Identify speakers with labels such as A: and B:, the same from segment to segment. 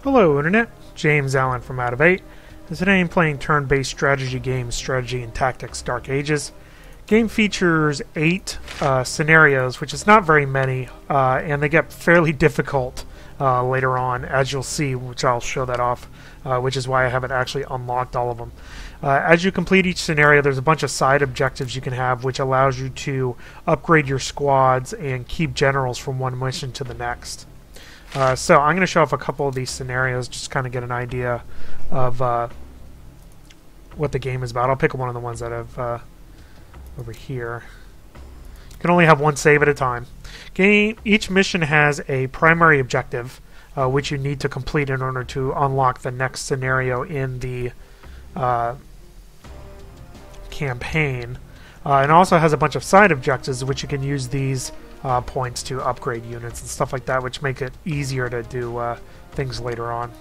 A: Hello Internet, James Allen from Out of 8, and today I'm playing turn-based strategy game Strategy and Tactics Dark Ages. Game features 8 scenarios, which is not very many, and they get fairly difficult later on, as you'll see, which I'll show that off, which is why I haven't actually unlocked all of them. As you complete each scenario, there's a bunch of side objectives you can have, which allows you to upgrade your squads and keep generals from one mission to the next. So I'm going to show off a couple of these scenarios, just kind of get an idea of what the game is about. I'll pick one of the ones that I've over here. You can only have one save at a time. Each mission has a primary objective, which you need to complete in order to unlock the next scenario in the campaign. And also has a bunch of side objectives, which you can use these points to upgrade units and stuff like that, which make it easier to do things later on.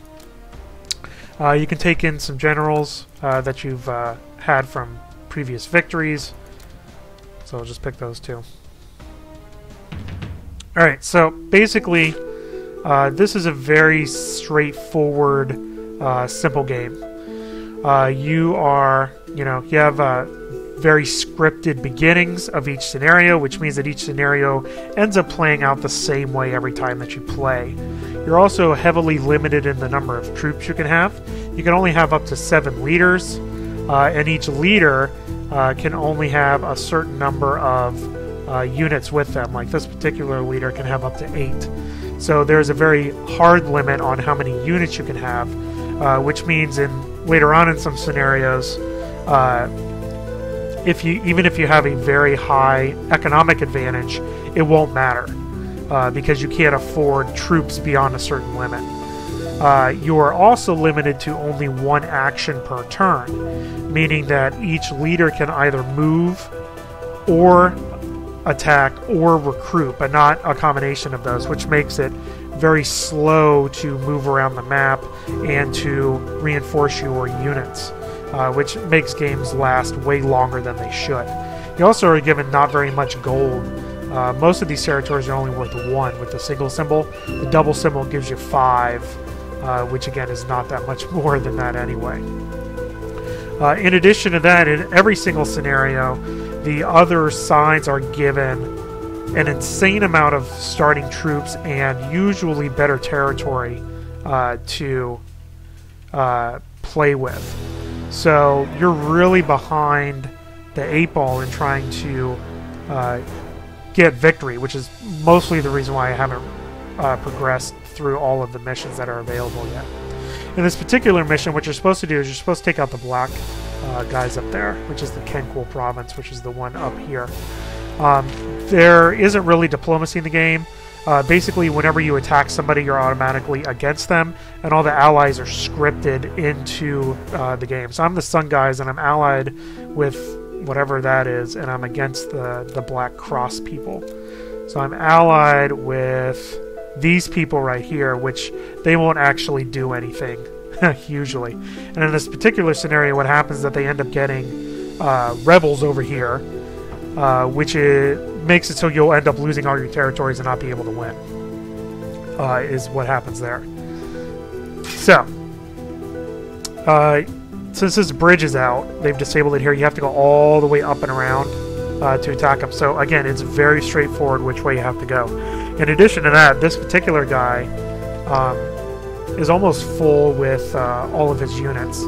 A: You can take in some generals that you've had from previous victories, so I'll just pick those two. Alright, so basically this is a very straightforward, simple game. You have very scripted beginnings of each scenario, which means that each scenario ends up playing out the same way every time that you play. You're also heavily limited in the number of troops you can have. You can only have up to 7 leaders, and each leader can only have a certain number of units with them. Like this particular leader can have up to 8. So there's a very hard limit on how many units you can have, which means later on in some scenarios, even if you have a very high economic advantage, it won't matter because you can't afford troops beyond a certain limit. You are also limited to only one action per turn, meaning that each leader can either move or attack or recruit, but not a combination of those, which makes it very slow to move around the map and to reinforce your units, which makes games last way longer than they should. You also are given not very much gold. Most of these territories are only worth 1 with the single symbol. The double symbol gives you 5, which again is not that much more than that anyway. In addition to that, in every single scenario, the other sides are given an insane amount of starting troops and usually better territory to play with. So you're really behind the 8 ball in trying to get victory, which is mostly the reason why I haven't progressed through all of the missions that are available yet. In this particular mission, what you're supposed to do is you're supposed to take out the black guys up there, which is the Kenquil province, which is the one up here. There isn't really diplomacy in the game. Basically, whenever you attack somebody, you're automatically against them, and all the allies are scripted into the game. So I'm the Sun guys, and I'm allied with whatever that is, and I'm against the Black Cross people. So I'm allied with these people right here, which they won't actually do anything, usually. And in this particular scenario, what happens is that they end up getting rebels over here, which makes it so you'll end up losing all your territories and not be able to win, is what happens there. So, since this bridge is out, they've disabled it here, you have to go all the way up and around to attack them. So again, it's very straightforward which way you have to go. In addition to that, this particular guy is almost full with all of his units.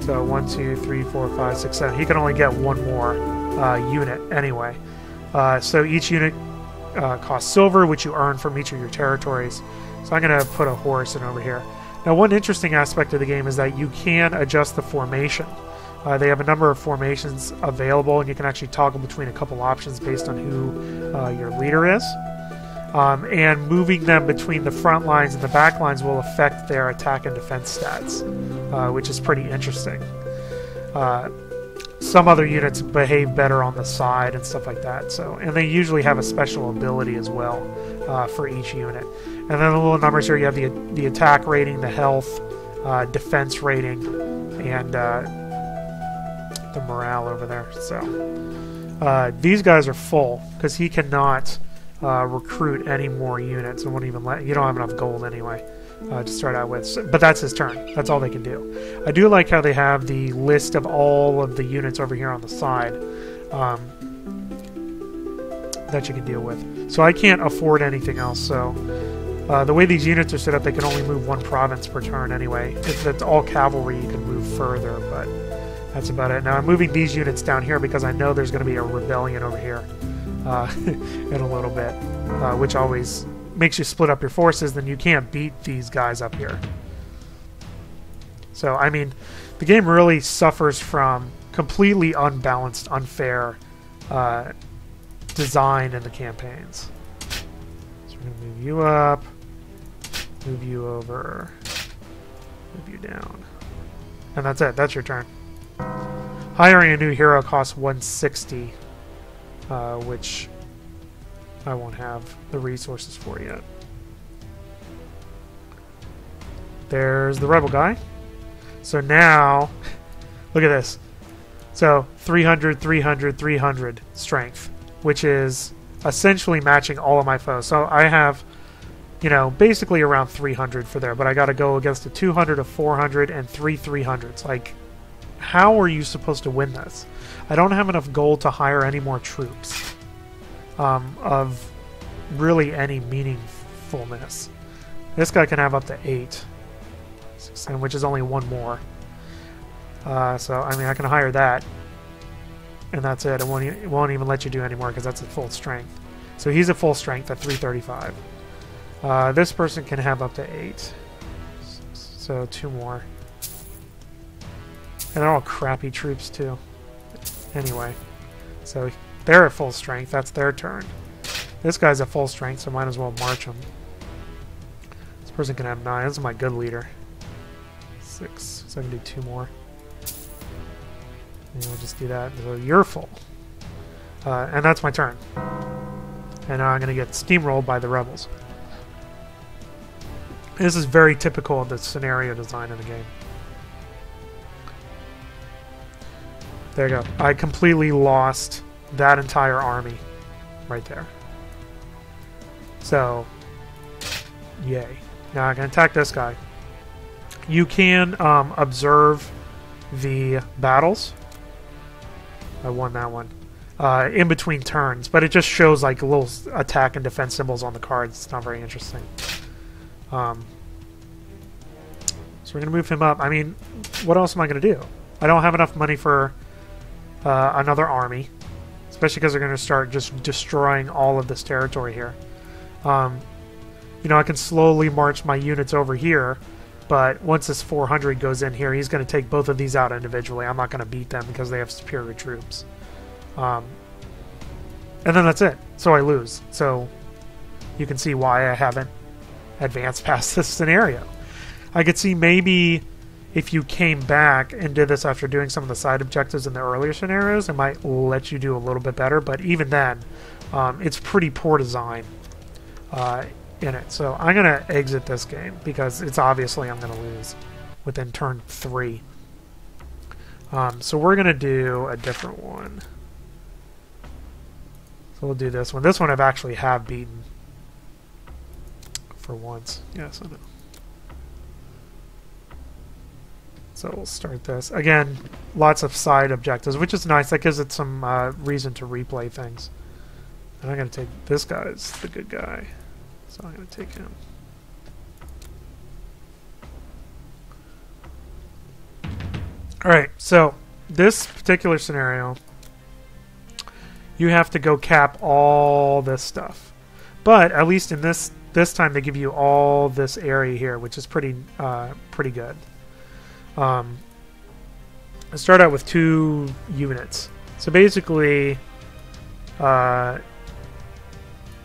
A: So 1, 2, 3, 4, 5, 6, 7. He can only get one more unit anyway. So each unit costs silver, which you earn from each of your territories. So I'm going to put a horse in over here. Now, one interesting aspect of the game is that you can adjust the formation. They have a number of formations available, and you can actually toggle between a couple options based on who your leader is. And moving them between the front lines and the back lines will affect their attack and defense stats, which is pretty interesting. Some other units behave better on the side and stuff like that. And they usually have a special ability as well for each unit. And then the little numbers here, you have the attack rating, the health, defense rating, and the morale over there. So these guys are full because he cannot recruit any more units. It won't even let you. Don't have enough gold anyway. to start out with. So, but that's his turn. That's all they can do. I do like how they have the list of all of the units over here on the side that you can deal with. So I can't afford anything else. So the way these units are set up, they can only move one province per turn anyway. If it's all cavalry, you can move further, but that's about it. Now I'm moving these units down here because I know there's going to be a rebellion over here in a little bit, which always makes you split up your forces. Then you can't beat these guys up here. So, I mean, the game really suffers from completely unbalanced, unfair design in the campaigns. So we're going to move you up, move you over, move you down. And that's it. That's your turn. Hiring a new hero costs 160, which I won't have the resources for yet. There's the rebel guy. So now, look at this. So 300, 300, 300 strength, which is essentially matching all of my foes. So I have, you know, basically around 300 for there, but I got to go against a 200, a 400, and 3 300s. Like, how are you supposed to win this? I don't have enough gold to hire any more troops of really any meaningfulness. This guy can have up to 8, which is only one more. So, I mean, I can hire that, and that's it. It won't even let you do any more because that's at full strength. So he's at full strength at 335. This person can have up to 8. So 2 more. And they're all crappy troops, too. Anyway, so they're at full strength. That's their turn. This guy's at full strength, so might as well march him. This person can have 9. This is my good leader. 6. So I can do 2 more. And we'll just do that. So you're full. And that's my turn. And now I'm going to get steamrolled by the rebels. This is very typical of the scenario design in the game. There you go. I completely lost that entire army right there. So, yay. Now I can attack this guy. You can observe the battles. I won that one. In between turns, but it just shows like little attack and defense symbols on the cards. It's not very interesting. So we're going to move him up. I mean, what else am I going to do? I don't have enough money for another army, especially because they're going to start just destroying all of this territory here. You know, I can slowly march my units over here, but once this 400 goes in here, he's going to take both of these out individually. I'm not going to beat them because they have superior troops. And then that's it. So I lose. So you can see why I haven't advanced past this scenario. I could see maybe if you came back and did this after doing some of the side objectives in the earlier scenarios, it might let you do a little bit better. But even then, it's pretty poor design in it. So I'm going to exit this game because it's obviously I'm going to lose within turn 3. So we're going to do a different one. So we'll do this one. This one I've actually have beaten for once. Yes, I know. So we'll start this. Again, lots of side objectives, which is nice. That gives it some reason to replay things. And I'm going to take this guy's the good guy. So I'm going to take him. Alright, so this particular scenario, you have to go cap all this stuff. But at least in this time they give you all this area here, which is pretty good. I start out with 2 units. So basically,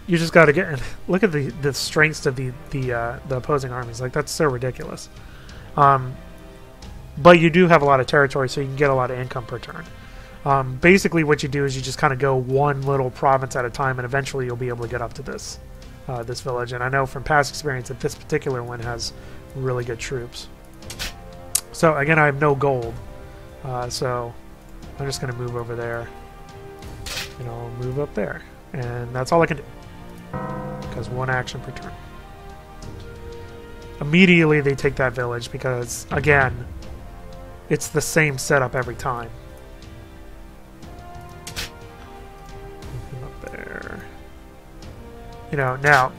A: you just got to get look at the strengths of the opposing armies. Like, that's so ridiculous. But you do have a lot of territory, so you can get a lot of income per turn. Basically, what you do is you just kind of go one little province at a time, and eventually you'll be able to get up to this this village. And I know from past experience that this particular one has really good troops. So again, I have no gold, so I'm just going to move over there, and I'll move up there, and that's all I can do, because 1 action per turn. immediately they take that village because, again, it's the same setup every time. Up there. You know, now,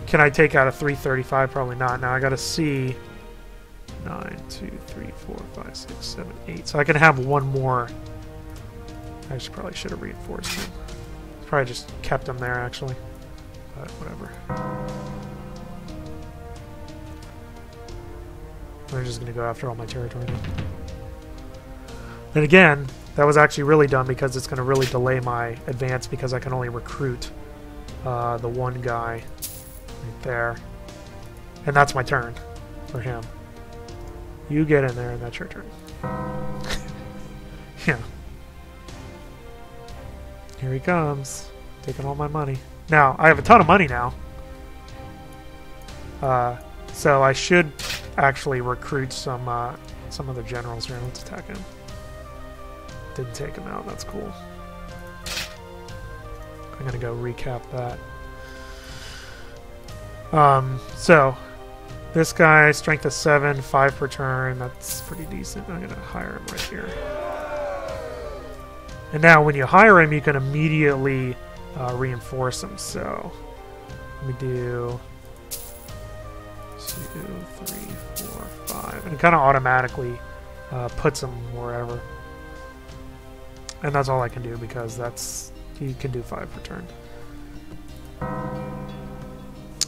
A: can I take out a 335? Probably not. Now I gotta see 9, 2, 3, 4, 5, 6, 7, 8. So I can have one more. I probably should have reinforced him. Probably just kept him there, actually. But whatever. They're just going to go after all my territory now. And again, that was actually really dumb because it's going to really delay my advance because I can only recruit the one guy right there. And that's my turn for him. You get in there and that's your turn. Yeah. Here he comes, taking all my money. Now, I have a ton of money now. So I should actually recruit some other generals here. Let's attack him. Didn't take him out, that's cool. I'm gonna go recap that. So, this guy, strength of 7, 5 per turn, that's pretty decent. I'm gonna hire him right here. And now when you hire him, you can immediately reinforce him. So let me do 2, 3, 4, 5. And it kind of automatically puts him wherever. And that's all I can do because he can do 5 per turn.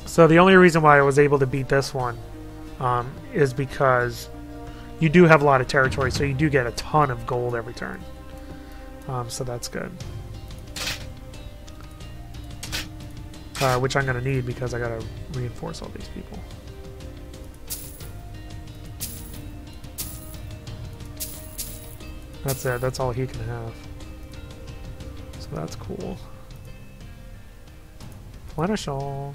A: So the only reason why I was able to beat this one is because you do have a lot of territory, so you do get a ton of gold every turn. So that's good. Which I'm going to need because I got to reinforce all these people. That's it. That's all he can have. So that's cool. Replenish all.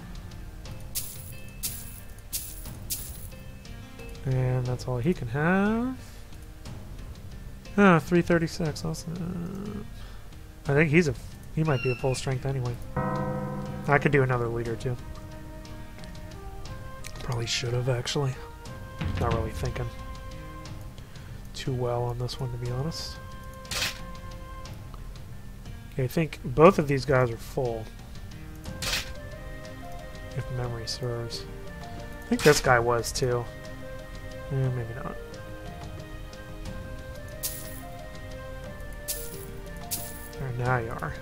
A: And that's all he can have. 336. Awesome. I think he might be a full strength anyway. I could do another leader too. Probably should have actually. Not really thinking too well on this one, to be honest. Okay, I think both of these guys are full, if memory serves. I think this guy was too. Maybe not. Alright, now you are.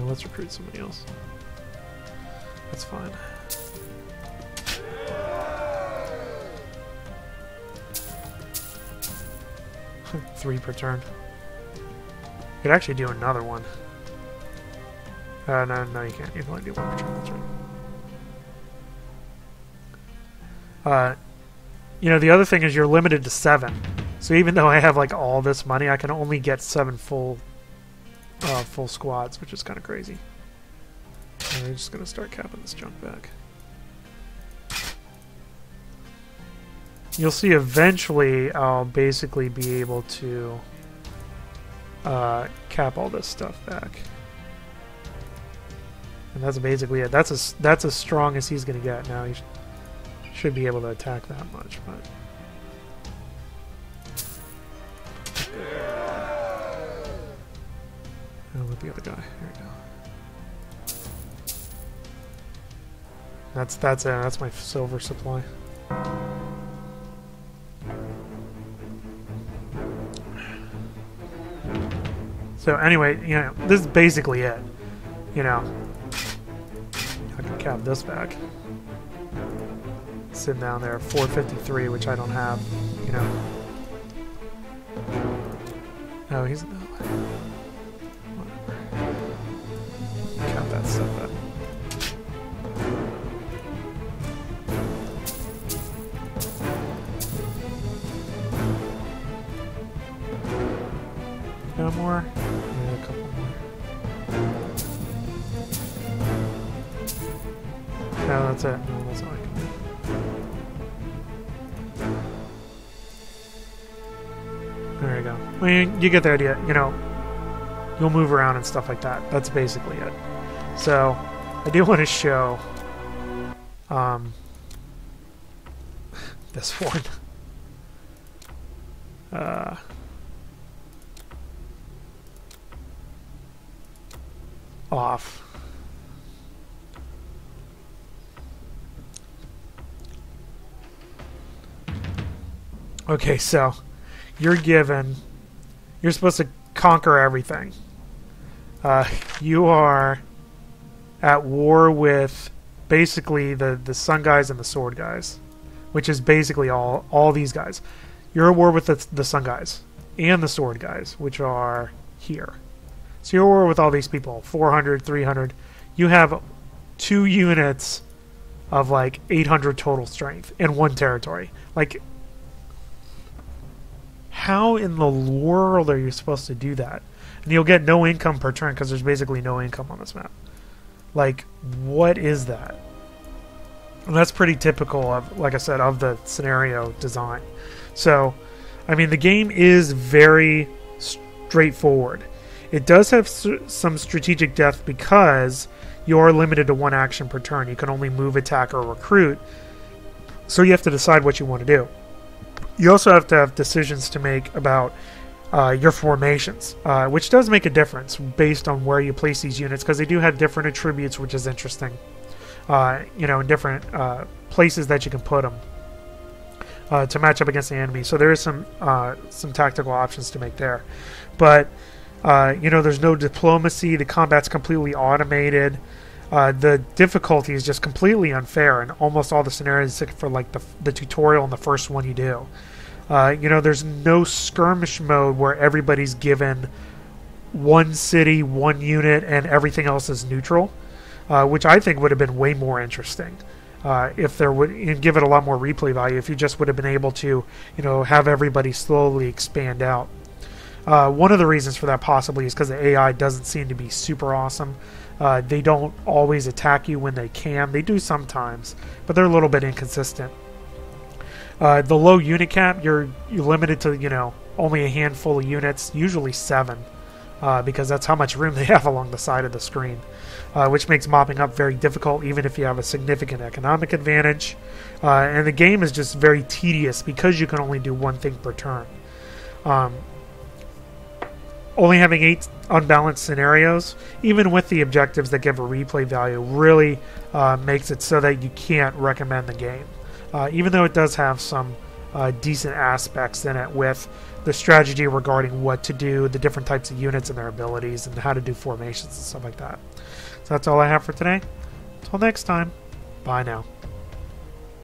A: Let's recruit somebody else. That's fine. Three per turn. Could actually do another one. No, you can't. You can only do one per turn. That's right. You know, the other thing is you're limited to 7. So even though I have like all this money, I can only get 7 full squads, which is kind of crazy. And we're just gonna start capping this junk back. You'll see eventually I'll basically be able to cap all this stuff back. And that's basically it. That's as strong as he's gonna get now. He should be able to attack that much, but. With the other guy. There we go. That's it. That's my silver supply. So anyway, you know, this is basically it. You know, I can cap this back. Sitting down there, 453, which I don't have. You know. Oh, he's. Count that stuff up. No more? Yeah, a couple more. No, that's it. No, that's all I can do. There you go. I mean, you get the idea. You know, you'll move around and stuff like that. That's basically it. So, I do want to show This one. Off. Okay, so you're supposed to conquer everything. You are at war with basically the sun guys and the sword guys, which is basically all these guys. You're at war with the sun guys and the sword guys, which are here. So you're at war with all these people, 400, 300. You have 2 units of like 800 total strength in one territory. Like, how in the world are you supposed to do that? And you'll get no income per turn because there's basically no income on this map. Like, what is that? And that's pretty typical of, like I said, of the scenario design. So, I mean, the game is very straightforward. It does have some strategic depth because you are limited to 1 action per turn. You can only move, attack, or recruit. So you have to decide what you want to do. You also have to have decisions to make about your formations, which does make a difference based on where you place these units, because they do have different attributes, which is interesting. You know, in different places that you can put them to match up against the enemy. So there is some tactical options to make there. But you know, there's no diplomacy. The combat's completely automated. The difficulty is just completely unfair in almost all the scenarios, except for like the tutorial and the first one you do. You know, there's no skirmish mode where everybody's given 1 city, 1 unit, and everything else is neutral, which I think would have been way more interesting. If there would, and give it a lot more replay value if you just would have been able to, you know, have everybody slowly expand out. One of the reasons for that possibly is because the AI doesn't seem to be super awesome. They don't always attack you when they can. They do sometimes, but they're a little bit inconsistent. The low unit cap, you're limited to, you know, only a handful of units, usually 7, because that's how much room they have along the side of the screen, which makes mopping up very difficult even if you have a significant economic advantage. And the game is just very tedious because you can only do 1 thing per turn. Only having 8 unbalanced scenarios, even with the objectives that give a replay value, really makes it so that you can't recommend the game. Even though it does have some decent aspects in it with the strategy regarding what to do, the different types of units and their abilities, and how to do formations and stuff like that. So that's all I have for today. Until next time, bye now.